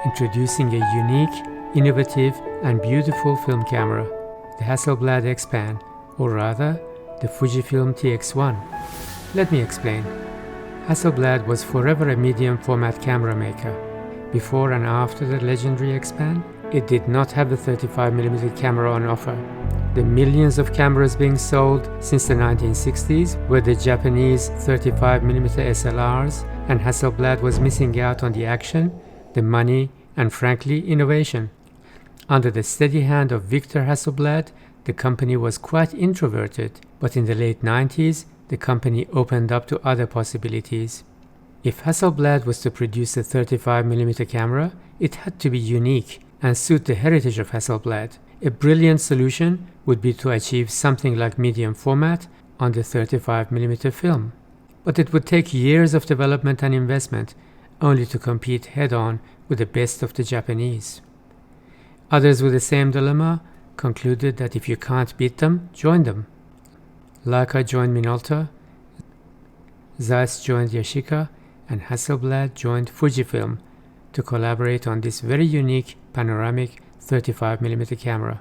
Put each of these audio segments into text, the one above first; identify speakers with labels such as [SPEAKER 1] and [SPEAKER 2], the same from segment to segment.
[SPEAKER 1] Introducing a unique, innovative and beautiful film camera, the Hasselblad XPAN, or rather, the Fujifilm TX-1. Let me explain. Hasselblad was forever a medium format camera maker. Before and after the Legendary Xpan, it did not have a 35mm camera on offer. The millions of cameras being sold since the 1960s were the Japanese 35mm SLRs, and Hasselblad was missing out on the action, the money, and frankly, innovation. Under the steady hand of Victor Hasselblad, the company was quite introverted, but in the late 90s, the company opened up to other possibilities. If Hasselblad was to produce a 35mm camera, it had to be unique and suit the heritage of Hasselblad. A brilliant solution would be to achieve something like medium format on the 35mm film. But it would take years of development and investment, only to compete head-on with the best of the Japanese. Others with the same dilemma concluded that if you can't beat them, join them. Leica joined Minolta, Zeiss joined Yashica, and Hasselblad joined Fujifilm to collaborate on this very unique panoramic 35mm camera.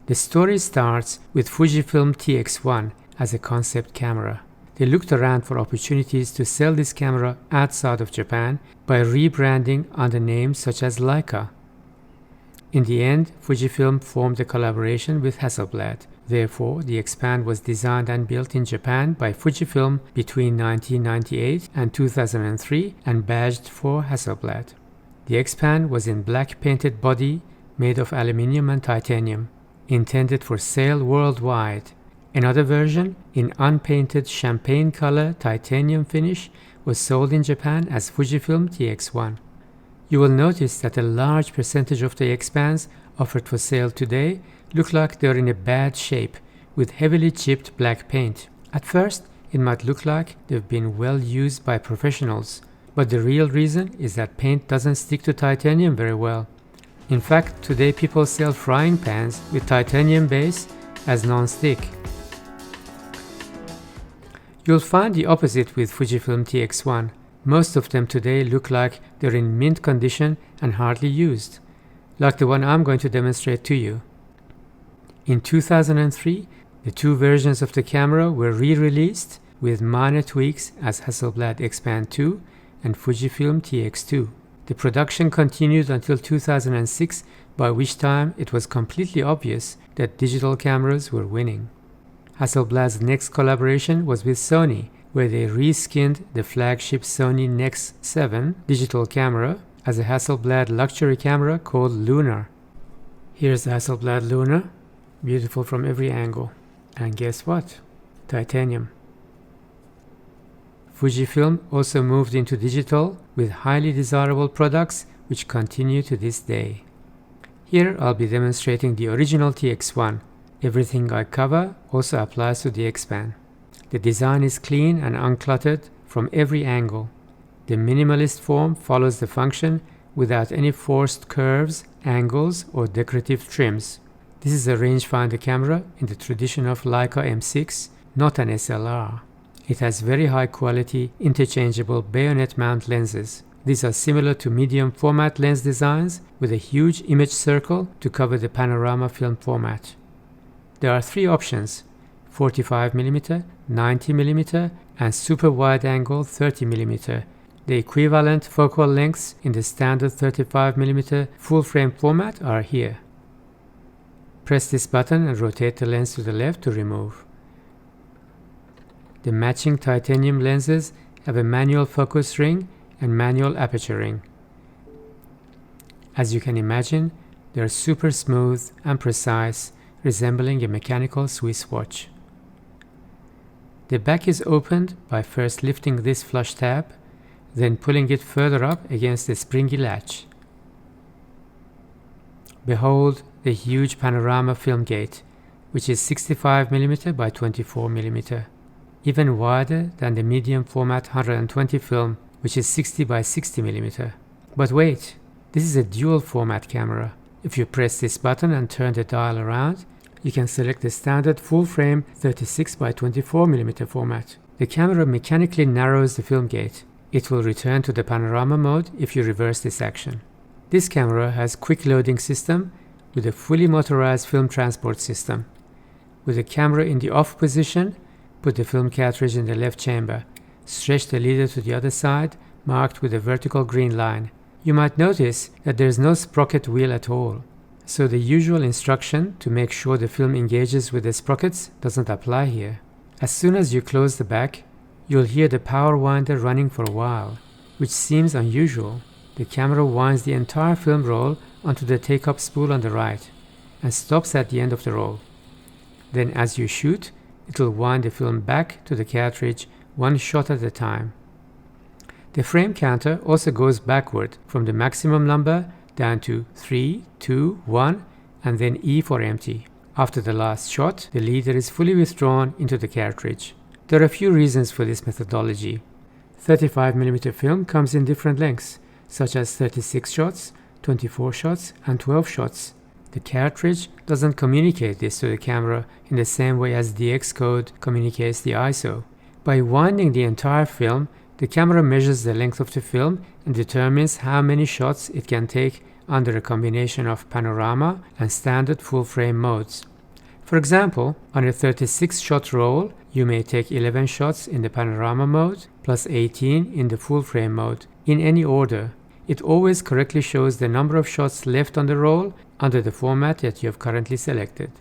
[SPEAKER 1] The story starts with Fujifilm TX-1 as a concept camera. They looked around for opportunities to sell this camera outside of Japan by rebranding under names such as Leica. In the end, Fujifilm formed a collaboration with Hasselblad. Therefore, the Xpan was designed and built in Japan by Fujifilm between 1998 and 2003 and badged for Hasselblad. The Xpan was in black painted body made of aluminium and titanium, intended for sale worldwide. Another version, in unpainted champagne color titanium finish, was sold in Japan as Fujifilm TX-1. You will notice that a large percentage of the Xpans offered for sale today look like they're in a bad shape with heavily chipped black paint. At first, it might look like they've been well used by professionals, but the real reason is that paint doesn't stick to titanium very well. In fact, today people sell frying pans with titanium base as non-stick. You'll find the opposite with Fujifilm TX-1. Most of them today look like they're in mint condition and hardly used, like the one I'm going to demonstrate to you. In 2003, the two versions of the camera were re-released with minor tweaks as Hasselblad XPAN 2 and Fujifilm TX2. The production continued until 2006, by which time it was completely obvious that digital cameras were winning. Hasselblad's next collaboration was with Sony, where they reskinned the flagship Sony Nex 7 digital camera as a Hasselblad luxury camera called Lunar. Here's the Hasselblad Lunar, beautiful from every angle. And guess what? Titanium. Fujifilm also moved into digital with highly desirable products which continue to this day. Here I'll be demonstrating the original TX-1. Everything I cover also applies to the Xpan. The design is clean and uncluttered from every angle. The minimalist form follows the function without any forced curves, angles, or decorative trims. This is a rangefinder camera in the tradition of Leica M6, not an SLR. It has very high quality interchangeable bayonet mount lenses. These are similar to medium format lens designs with a huge image circle to cover the panorama film format. There are three options: 45mm, 90mm, and super wide angle 30mm. The equivalent focal lengths in the standard 35mm full frame format are here. Press this button and rotate the lens to the left to remove. The matching titanium lenses have a manual focus ring and manual aperture ring. As you can imagine, they are super smooth and precise, resembling a mechanical Swiss watch. The back is opened by first lifting this flush tab, then pulling it further up against the springy latch. Behold the huge panorama film gate, which is 65mm by 24mm, even wider than the medium format 120 film, which is 60 by 60mm. But wait, this is a dual format camera. If you press this button and turn the dial around, you can select the standard full frame 36 by 24mm format. The camera mechanically narrows the film gate. It will return to the panorama mode if you reverse this action. This camera has quick loading system with a fully motorized film transport system. With the camera in the off position, put the film cartridge in the left chamber. Stretch the leader to the other side, marked with a vertical green line. You might notice that there is no sprocket wheel at all. So the usual instruction to make sure the film engages with the sprockets doesn't apply here. As soon as you close the back, you'll hear the power winder running for a while, which seems unusual. The camera winds the entire film roll onto the take-up spool on the right and stops at the end of the roll. Then as you shoot, it will wind the film back to the cartridge one shot at a time. The frame counter also goes backward from the maximum number down to 3, 2, 1 and then E for empty. After the last shot, the leader is fully withdrawn into the cartridge. There are a few reasons for this methodology. 35mm film comes in different lengths, such as 36 shots, 24 shots and 12 shots. The cartridge doesn't communicate this to the camera in the same way as DX code communicates the ISO. By winding the entire film, the camera measures the length of the film and determines how many shots it can take under a combination of panorama and standard full-frame modes. For example, on a 36-shot roll, you may take 11 shots in the panorama mode plus 18 in the full-frame mode, in any order. It always correctly shows the number of shots left on the roll under the format that you have currently selected.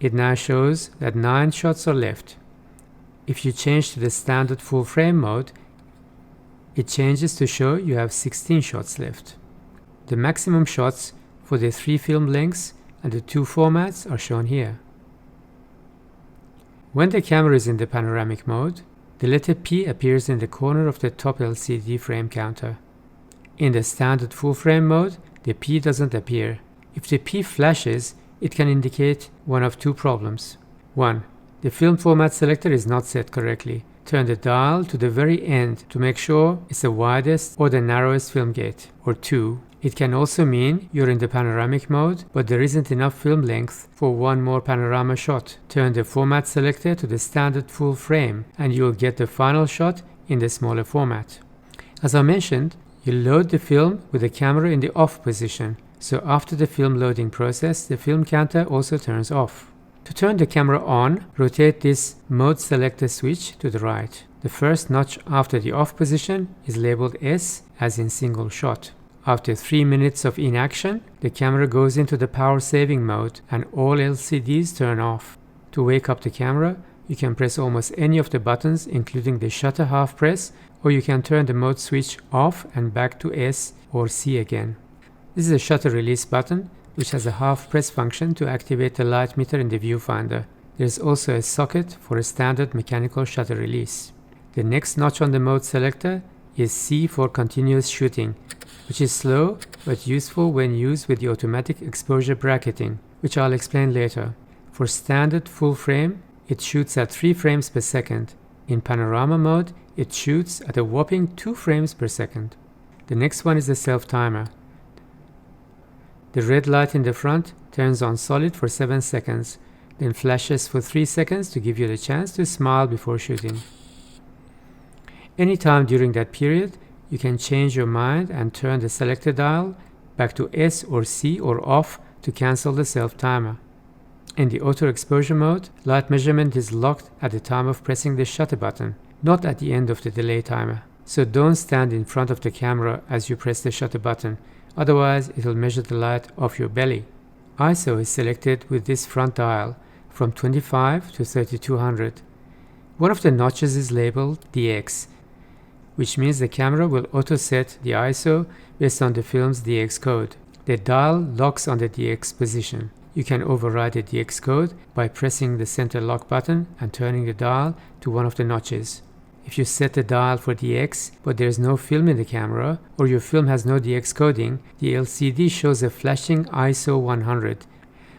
[SPEAKER 1] It now shows that 9 shots are left. If you change to the standard full frame mode, it changes to show you have 16 shots left. The maximum shots for the 3 film lengths and the 2 formats are shown here. When the camera is in the panoramic mode, the letter P appears in the corner of the top LCD frame counter. In the standard full frame mode, the P doesn't appear. If the P flashes, it can indicate one of 2 problems. 1. The film format selector is not set correctly. Turn the dial to the very end to make sure it's the widest or the narrowest film gate. Or 2. It can also mean you're in the panoramic mode, but there isn't enough film length for one more panorama shot. Turn the format selector to the standard full frame and you'll get the final shot in the smaller format. As I mentioned, you load the film with the camera in the off position, so after the film loading process, the film counter also turns off. To turn the camera on, rotate this mode selector switch to the right. The first notch after the off position is labeled S, as in single shot. After 3 minutes of inaction, the camera goes into the power saving mode and all LCDs turn off. To wake up the camera, you can press almost any of the buttons, including the shutter half press, or you can turn the mode switch off and back to S or C again. This is a shutter release button, which has a half press function to activate the light meter in the viewfinder. There is also a socket for a standard mechanical shutter release. The next notch on the mode selector is C for continuous shooting, which is slow but useful when used with the automatic exposure bracketing, which I'll explain later. For standard full frame, it shoots at 3 frames per second. In panorama mode, it shoots at a whopping 2 frames per second. The next one is the self-timer. The red light in the front turns on solid for 7 seconds, then flashes for 3 seconds to give you the chance to smile before shooting. Anytime during that period, you can change your mind and turn the selector dial back to S or C or off to cancel the self-timer. In the auto exposure mode, light measurement is locked at the time of pressing the shutter button, not at the end of the delay timer. So don't stand in front of the camera as you press the shutter button, otherwise it will measure the light off your belly. ISO is selected with this front dial from 25 to 3200. One of the notches is labeled DX, which means the camera will auto-set the ISO based on the film's DX code. The dial locks on the DX position. You can override the DX code by pressing the center lock button and turning the dial to one of the notches. If you set the dial for DX but there is no film in the camera or your film has no DX coding, the LCD shows a flashing ISO 100.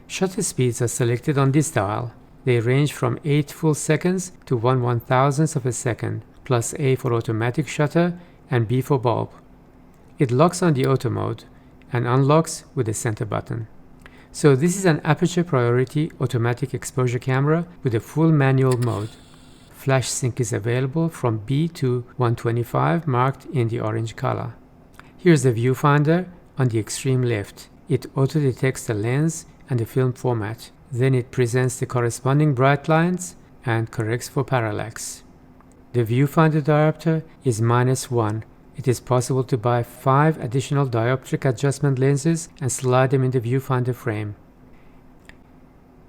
[SPEAKER 1] Shutter speeds are selected on this dial. They range from 8 full seconds to 1/1000th of a second, plus A for automatic shutter and B for bulb. It locks on the auto mode and unlocks with the center button. So this is an aperture priority automatic exposure camera with a full manual mode. Flash sync is available from B to 125 marked in the orange color. Here's the viewfinder On the extreme left, it auto-detects the lens and the film format. Then it presents the corresponding bright lines and corrects for parallax. The viewfinder diopter is -1. It is possible to buy 5 additional dioptric adjustment lenses and slide them in the viewfinder frame.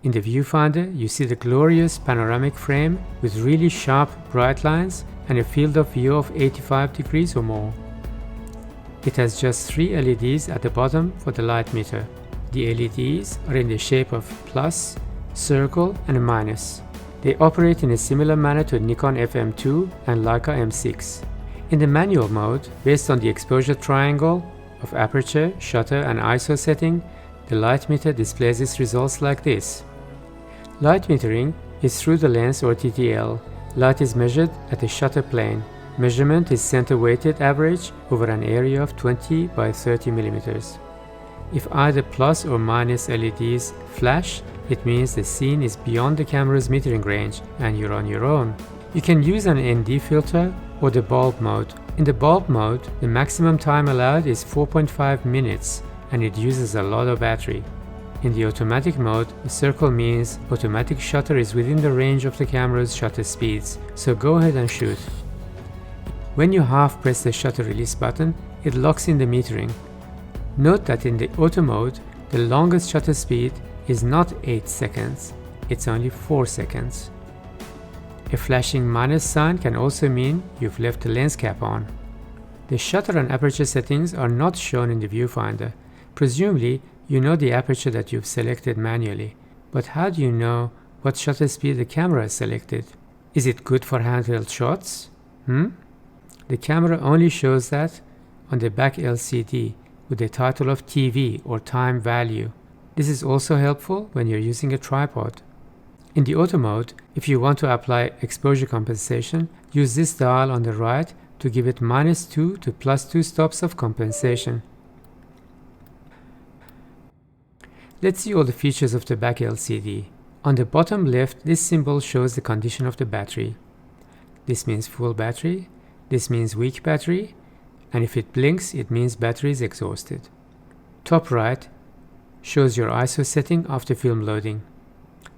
[SPEAKER 1] In the viewfinder, you see the glorious panoramic frame with really sharp bright lines and a field of view of 85 degrees or more. It has just 3 LEDs at the bottom for the light meter. The LEDs are in the shape of plus, circle and a minus. They operate in a similar manner to Nikon FM2 and Leica M6. In the manual mode, based on the exposure triangle of aperture, shutter and ISO setting, the light meter displays its results like this. Light metering is through the lens or TTL. Light is measured at the shutter plane. Measurement is center-weighted average over an area of 20 by 30 mm. If either plus or minus LEDs flash, it means the scene is beyond the camera's metering range and you're on your own. You can use an ND filter or the bulb mode. In the bulb mode, the maximum time allowed is 4.5 minutes and it uses a lot of battery. In the automatic mode, the circle means automatic shutter is within the range of the camera's shutter speeds, so go ahead and shoot. When you half press the shutter release button, it locks in the metering. Note that in the auto mode, the longest shutter speed is not 8 seconds, it's only 4 seconds. A flashing minus sign can also mean you've left the lens cap on. The shutter and aperture settings are not shown in the viewfinder. Presumably, you know the aperture that you've selected manually, but how do you know what shutter speed the camera has selected? Is it good for handheld shots? The camera only shows that on the back LCD with the title of TV or time value. This is also helpful when you're using a tripod. In the auto mode, if you want to apply exposure compensation, use this dial on the right to give it -2 to +2 stops of compensation. Let's see all the features of the back LCD. On the bottom left, this symbol shows the condition of the battery. This means full battery, this means weak battery, and if it blinks, it means battery is exhausted. Top right shows your ISO setting after film loading.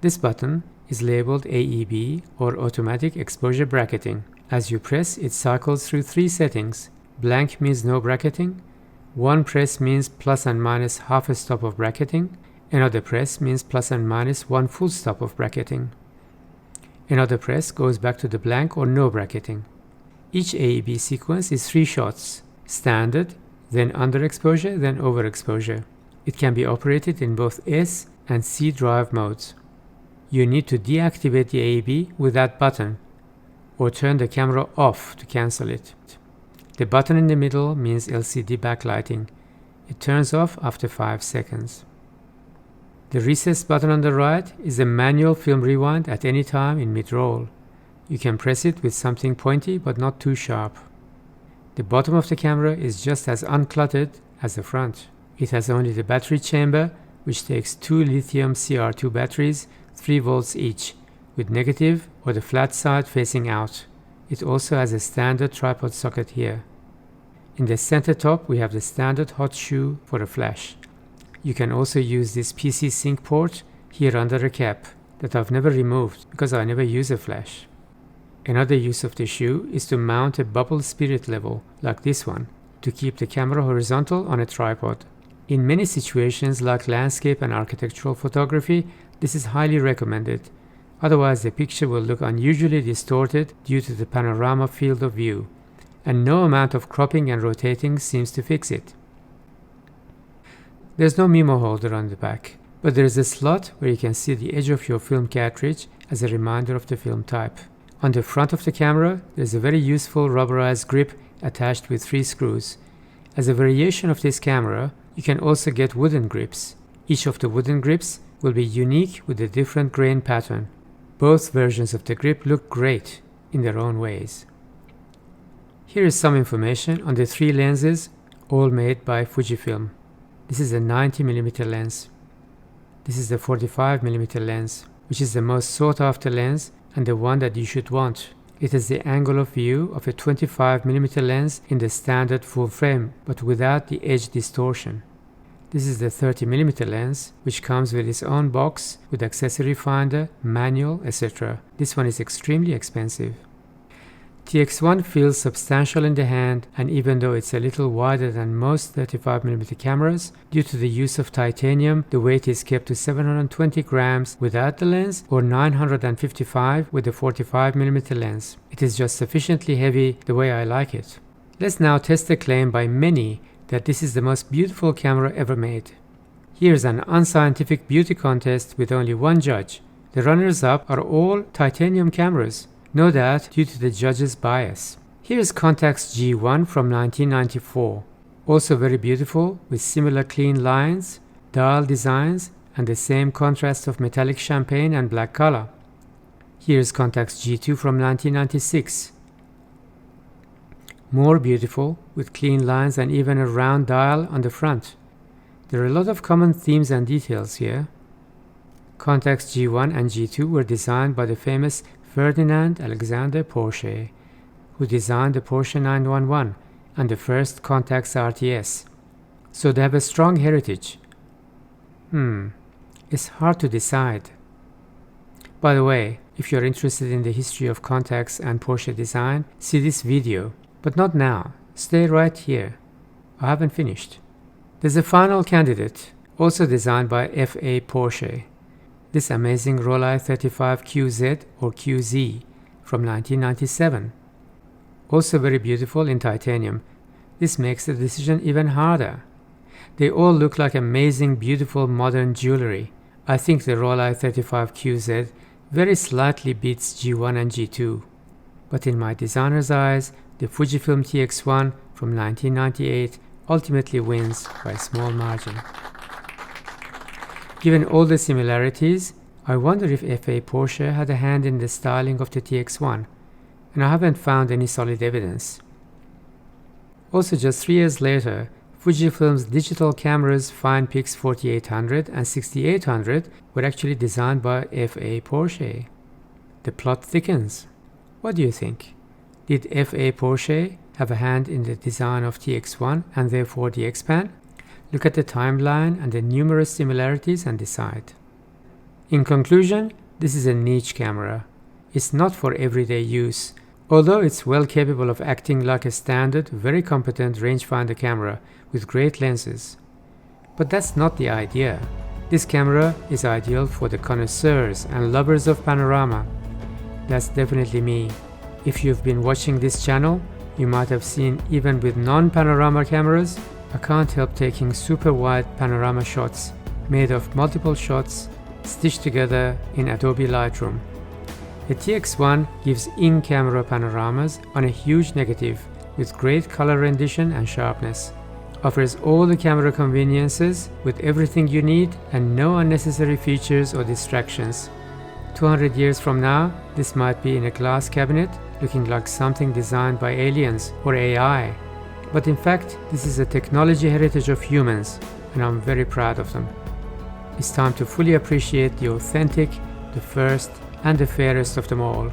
[SPEAKER 1] This button is labeled AEB or Automatic Exposure Bracketing. As you press, it cycles through 3 settings. Blank means no bracketing, one press means plus and minus half a stop of bracketing, another press means plus and minus 1 full stop of bracketing. Another press goes back to the blank or no bracketing. Each AEB sequence is 3 shots, standard, then underexposure, then overexposure. It can be operated in both S and C drive modes. You need to deactivate the AEB with that button, or turn the camera off to cancel it. The button in the middle means LCD backlighting. It turns off after 5 seconds. The recess button on the right is a manual film rewind at any time in mid-roll. You can press it with something pointy but not too sharp. The bottom of the camera is just as uncluttered as the front. It has only the battery chamber, which takes 2 lithium CR2 batteries, 3 volts each, with negative or the flat side facing out. It also has a standard tripod socket here. In the center top, we have the standard hot shoe for a flash. You can also use this PC sync port here under a cap that I've never removed because I never use a flash. Another use of the shoe is to mount a bubble spirit level like this one to keep the camera horizontal on a tripod. In many situations like landscape and architectural photography, this is highly recommended. Otherwise, the picture will look unusually distorted due to the panorama field of view, and no amount of cropping and rotating seems to fix it. There's no memo holder on the back, but there is a slot where you can see the edge of your film cartridge as a reminder of the film type. On the front of the camera, there's a very useful rubberized grip attached with 3 screws. As a variation of this camera, you can also get wooden grips. Each of the wooden grips will be unique with a different grain pattern. Both versions of the grip look great in their own ways. Here is some information on the 3 lenses, all made by Fujifilm. This is a 90mm lens. This is the 45mm lens, which is the most sought after lens and the one that you should want. It is the angle of view of a 25mm lens in the standard full frame, but without the edge distortion. This is the 30mm lens, which comes with its own box with accessory finder, manual, etc. This one is extremely expensive. TX1 feels substantial in the hand, and even though it's a little wider than most 35mm cameras, due to the use of titanium, the weight is kept to 720 grams without the lens or 955 with the 45mm lens. It is just sufficiently heavy the way I like it. Let's now test the claim by many that this is the most beautiful camera ever made. Here's an unscientific beauty contest with only one judge. The runners-up are all titanium cameras, no doubt due to the judge's bias. Here's Contax G1 from 1994, also very beautiful with similar clean lines, dial designs, and the same contrast of metallic champagne and black color. Here's Contax G2 from 1996, more beautiful with clean lines and even a round dial on the front. There are a lot of common themes and details here. Contax G1 and G2 were designed by the famous Ferdinand Alexander Porsche, who designed the Porsche 911 and the first Contax RTS. So they have a strong heritage. It's hard to decide. By the way, if you're interested in the history of Contax and Porsche design, see this video. But not now. Stay right here. I haven't finished. There's a final candidate, also designed by F.A. Porsche. This amazing Rollei 35QZ or QZ from 1997. Also very beautiful in titanium. This makes the decision even harder. They all look like amazing, beautiful modern jewelry. I think the Rollei 35QZ very slightly beats G1 and G2. But in my designer's eyes, the Fujifilm TX-1 from 1998 ultimately wins by a small margin. Given all the similarities, I wonder if F.A. Porsche had a hand in the styling of the TX-1, and I haven't found any solid evidence. Also, just 3 years later, Fujifilm's digital cameras FinePix 4800 and 6800 were actually designed by F.A. Porsche. The plot thickens. What do you think? Did F.A. Porsche have a hand in the design of TX1 and therefore the Xpan? Look at the timeline and the numerous similarities and decide. In conclusion, this is a niche camera. It's not for everyday use, although it's well capable of acting like a standard, very competent rangefinder camera with great lenses. But that's not the idea. This camera is ideal for the connoisseurs and lovers of panorama. That's definitely me. If you've been watching this channel, you might have seen even with non-panorama cameras, I can't help taking super wide panorama shots made of multiple shots stitched together in Adobe Lightroom. The TX1 gives in-camera panoramas on a huge negative with great color rendition and sharpness. Offers all the camera conveniences with everything you need and no unnecessary features or distractions. 200 years from now, this might be in a glass cabinet looking like something designed by aliens or AI. But in fact, this is a technology heritage of humans, and I'm very proud of them. It's time to fully appreciate the authentic, the first, and the fairest of them all.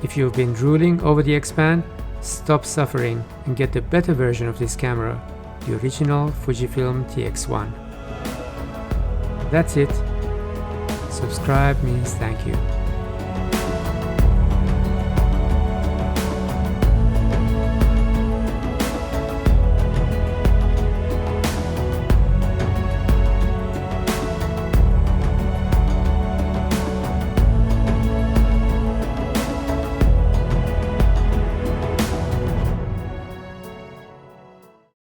[SPEAKER 1] If you've been drooling over the Xpan, stop suffering and get the better version of this camera, the original Fujifilm TX1. That's it. Subscribe means thank you.